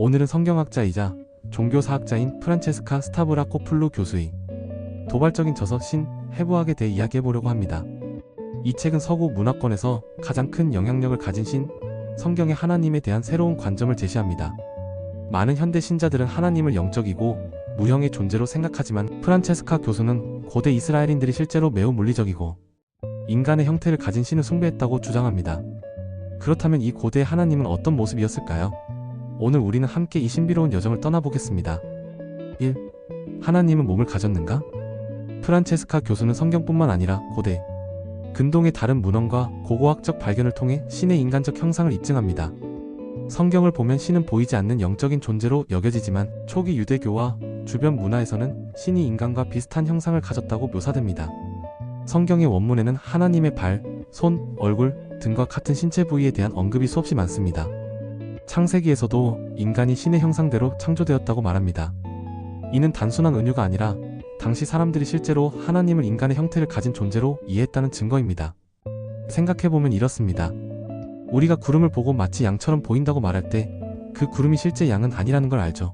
오늘은 성경학자이자 종교사학자인 프란체스카 스타브라코풀루 교수의 도발적인 저서 신, 해부학에 대해 이야기해보려고 합니다. 이 책은 서구 문화권에서 가장 큰 영향력을 가진 신, 성경의 하나님에 대한 새로운 관점을 제시합니다. 많은 현대 신자들은 하나님을 영적이고 무형의 존재로 생각하지만 프란체스카 교수는 고대 이스라엘인들이 실제로 매우 물리적이고 인간의 형태를 가진 신을 숭배했다고 주장합니다. 그렇다면 이 고대의 하나님은 어떤 모습이었을까요? 오늘 우리는 함께 이 신비로운 여정을 떠나보겠습니다. 1. 하나님은 몸을 가졌는가? 프란체스카 교수는 성경뿐만 아니라 고대, 근동의 다른 문헌과 고고학적 발견을 통해 신의 인간적 형상을 입증합니다. 성경을 보면 신은 보이지 않는 영적인 존재로 여겨지지만 초기 유대교와 주변 문화에서는 신이 인간과 비슷한 형상을 가졌다고 묘사됩니다. 성경의 원문에는 하나님의 발, 손, 얼굴 등과 같은 신체 부위에 대한 언급이 수없이 많습니다. 창세기에서도 인간이 신의 형상대로 창조되었다고 말합니다. 이는 단순한 은유가 아니라 당시 사람들이 실제로 하나님을 인간의 형태를 가진 존재로 이해했다는 증거입니다. 생각해보면 이렇습니다. 우리가 구름을 보고 마치 양처럼 보인다고 말할 때 그 구름이 실제 양은 아니라는 걸 알죠.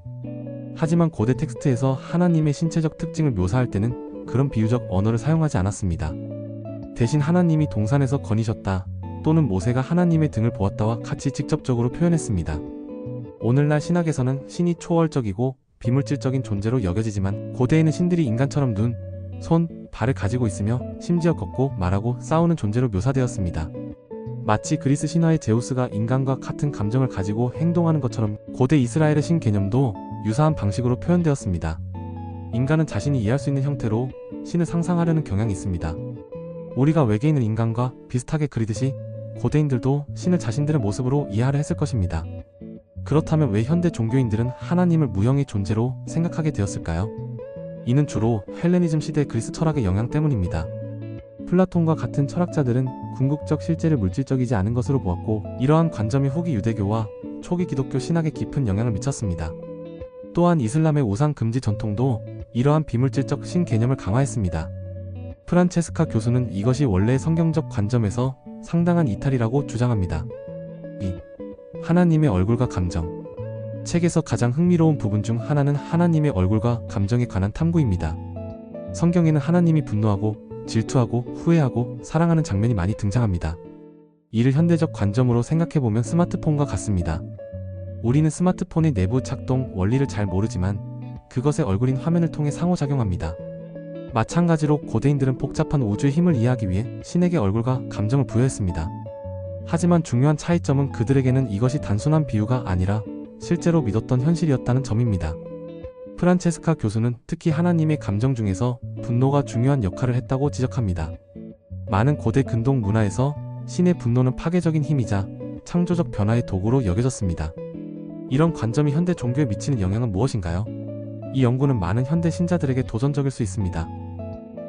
하지만 고대 텍스트에서 하나님의 신체적 특징을 묘사할 때는 그런 비유적 언어를 사용하지 않았습니다. 대신 하나님이 동산에서 거니셨다 또는 모세가 하나님의 등을 보았다와 같이 직접적으로 표현했습니다. 오늘날 신학에서는 신이 초월적이고 비물질적인 존재로 여겨지지만 고대에는 신들이 인간처럼 눈, 손, 발을 가지고 있으며 심지어 걷고 말하고 싸우는 존재로 묘사되었습니다. 마치 그리스 신화의 제우스가 인간과 같은 감정을 가지고 행동하는 것처럼 고대 이스라엘의 신 개념도 유사한 방식으로 표현되었습니다. 인간은 자신이 이해할 수 있는 형태로 신을 상상하려는 경향이 있습니다. 우리가 외계인을 인간과 비슷하게 그리듯이 고대인들도 신을 자신들의 모습으로 이해하려 했을 것입니다. 그렇다면 왜 현대 종교인들은 하나님을 무형의 존재로 생각하게 되었을까요? 이는 주로 헬레니즘 시대 그리스 철학의 영향 때문입니다. 플라톤과 같은 철학자들은 궁극적 실제를 물질적이지 않은 것으로 보았고 이러한 관점이 후기 유대교와 초기 기독교 신학에 깊은 영향을 미쳤습니다. 또한 이슬람의 우상 금지 전통도 이러한 비물질적 신 개념을 강화했습니다. 프란체스카 교수는 이것이 원래의 성경적 관점에서 상당한 이탈이라고 주장합니다. 2. 하나님의 얼굴과 감정. 책에서 가장 흥미로운 부분 중 하나는 하나님의 얼굴과 감정에 관한 탐구입니다. 성경에는 하나님이 분노하고 질투하고 후회하고 사랑하는 장면이 많이 등장합니다. 이를 현대적 관점으로 생각해보면 스마트폰과 같습니다. 우리는 스마트폰의 내부 작동 원리를 잘 모르지만 그것의 얼굴인 화면을 통해 상호작용합니다. 마찬가지로 고대인들은 복잡한 우주의 힘을 이해하기 위해 신에게 얼굴과 감정을 부여했습니다. 하지만 중요한 차이점은 그들에게는 이것이 단순한 비유가 아니라 실제로 믿었던 현실이었다는 점입니다. 프란체스카 교수는 특히 하나님의 감정 중에서 분노가 중요한 역할을 했다고 지적합니다. 많은 고대 근동 문화에서 신의 분노는 파괴적인 힘이자 창조적 변화의 도구로 여겨졌습니다. 이런 관점이 현대 종교에 미치는 영향은 무엇인가요? 이 연구는 많은 현대 신자들에게 도전적일 수 있습니다.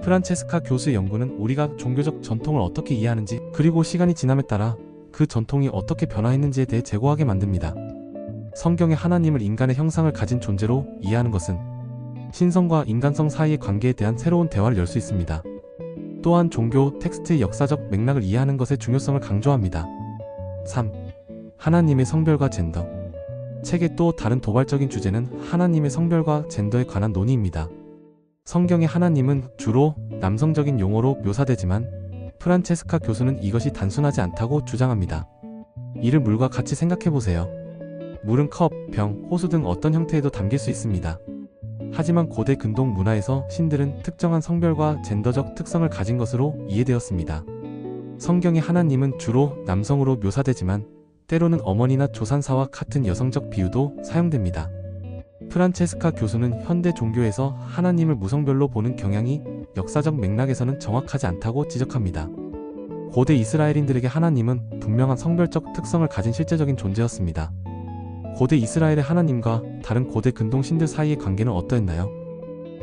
프란체스카 교수의 연구는 우리가 종교적 전통을 어떻게 이해하는지 그리고 시간이 지남에 따라 그 전통이 어떻게 변화했는지에 대해 재고하게 만듭니다. 성경의 하나님을 인간의 형상을 가진 존재로 이해하는 것은 신성과 인간성 사이의 관계에 대한 새로운 대화를 열 수 있습니다. 또한 종교 텍스트의 역사적 맥락을 이해하는 것의 중요성을 강조합니다. 3. 하나님의 성별과 젠더. 책의 또 다른 도발적인 주제는 하나님의 성별과 젠더에 관한 논의입니다. 성경의 하나님은 주로 남성적인 용어로 묘사되지만 프란체스카 교수는 이것이 단순하지 않다고 주장합니다. 이를 물과 같이 생각해보세요. 물은 컵, 병, 호수 등 어떤 형태에도 담길 수 있습니다. 하지만 고대 근동 문화에서 신들은 특정한 성별과 젠더적 특성을 가진 것으로 이해되었습니다. 성경의 하나님은 주로 남성으로 묘사되지만 때로는 어머니나 조산사와 같은 여성적 비유도 사용됩니다. 프란체스카 교수는 현대 종교에서 하나님을 무성별로 보는 경향이 역사적 맥락에서는 정확하지 않다고 지적합니다. 고대 이스라엘인들에게 하나님은 분명한 성별적 특성을 가진 실제적인 존재였습니다. 고대 이스라엘의 하나님과 다른 고대 근동 신들 사이의 관계는 어떠했나요?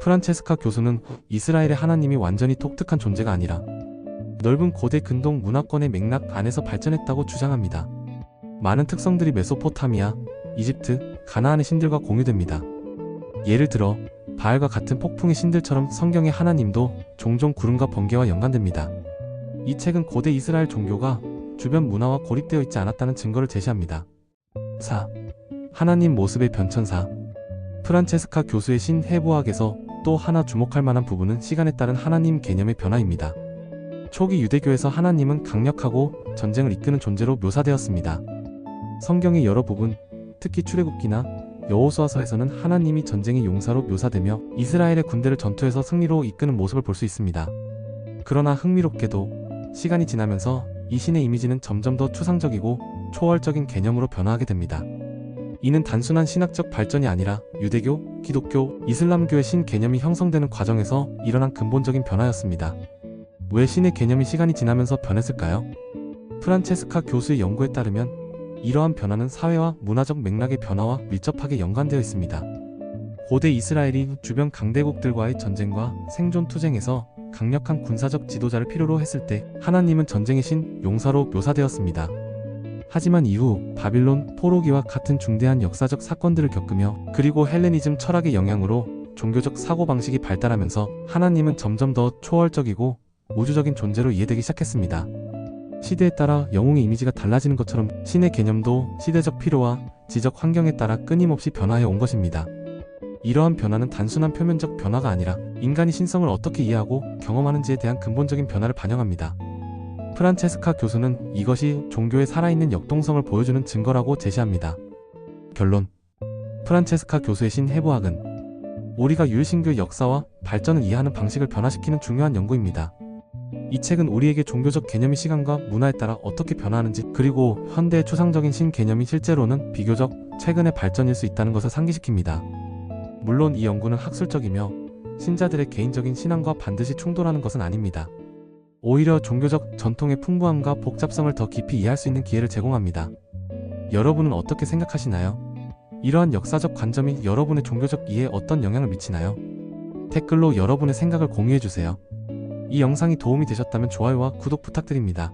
프란체스카 교수는 이스라엘의 하나님이 완전히 독특한 존재가 아니라 넓은 고대 근동 문화권의 맥락 안에서 발전했다고 주장합니다. 많은 특성들이 메소포타미아, 이집트, 가나안의 신들과 공유됩니다. 예를 들어 바알과 같은 폭풍의 신들처럼 성경의 하나님도 종종 구름과 번개와 연관됩니다. 이 책은 고대 이스라엘 종교가 주변 문화와 고립되어 있지 않았다는 증거를 제시합니다. 4. 하나님 모습의 변천사. 프란체스카 교수의 신해부학에서 또 하나 주목할 만한 부분은 시간에 따른 하나님 개념의 변화입니다. 초기 유대교에서 하나님은 강력하고 전쟁을 이끄는 존재로 묘사되었습니다. 성경의 여러 부분, 특히 출애굽기나 여호수아서에서는 하나님이 전쟁의 용사로 묘사되며 이스라엘의 군대를 전투에서 승리로 이끄는 모습을 볼 수 있습니다. 그러나 흥미롭게도 시간이 지나면서 이 신의 이미지는 점점 더 추상적이고 초월적인 개념으로 변화하게 됩니다. 이는 단순한 신학적 발전이 아니라 유대교, 기독교, 이슬람교의 신 개념이 형성되는 과정에서 일어난 근본적인 변화였습니다. 왜 신의 개념이 시간이 지나면서 변했을까요? 프란체스카 교수의 연구에 따르면 이러한 변화는 사회와 문화적 맥락의 변화와 밀접하게 연관되어 있습니다. 고대 이스라엘이 주변 강대국들과의 전쟁과 생존 투쟁에서 강력한 군사적 지도자를 필요로 했을 때 하나님은 전쟁의 신, 용사로 묘사되었습니다. 하지만 이후 바빌론, 포로기와 같은 중대한 역사적 사건들을 겪으며 그리고 헬레니즘 철학의 영향으로 종교적 사고방식이 발달하면서 하나님은 점점 더 초월적이고 우주적인 존재로 이해되기 시작했습니다. 시대에 따라 영웅의 이미지가 달라지는 것처럼 신의 개념도 시대적 필요와 지적 환경에 따라 끊임없이 변화해 온 것입니다. 이러한 변화는 단순한 표면적 변화가 아니라 인간이 신성을 어떻게 이해하고 경험하는지에 대한 근본적인 변화를 반영합니다. 프란체스카 교수는 이것이 종교의 살아있는 역동성을 보여주는 증거라고 제시합니다. 결론. 프란체스카 교수의 신해부학은 우리가 유일신교의 역사와 발전을 이해하는 방식을 변화시키는 중요한 연구입니다. 이 책은 우리에게 종교적 개념이 시간과 문화에 따라 어떻게 변화하는지 그리고 현대의 추상적인 신 개념이 실제로는 비교적 최근의 발전일 수 있다는 것을 상기시킵니다. 물론 이 연구는 학술적이며 신자들의 개인적인 신앙과 반드시 충돌하는 것은 아닙니다. 오히려 종교적 전통의 풍부함과 복잡성을 더 깊이 이해할 수 있는 기회를 제공합니다. 여러분은 어떻게 생각하시나요? 이러한 역사적 관점이 여러분의 종교적 이해에 어떤 영향을 미치나요? 댓글로 여러분의 생각을 공유해주세요. 이 영상이 도움이 되셨다면 좋아요와 구독 부탁드립니다.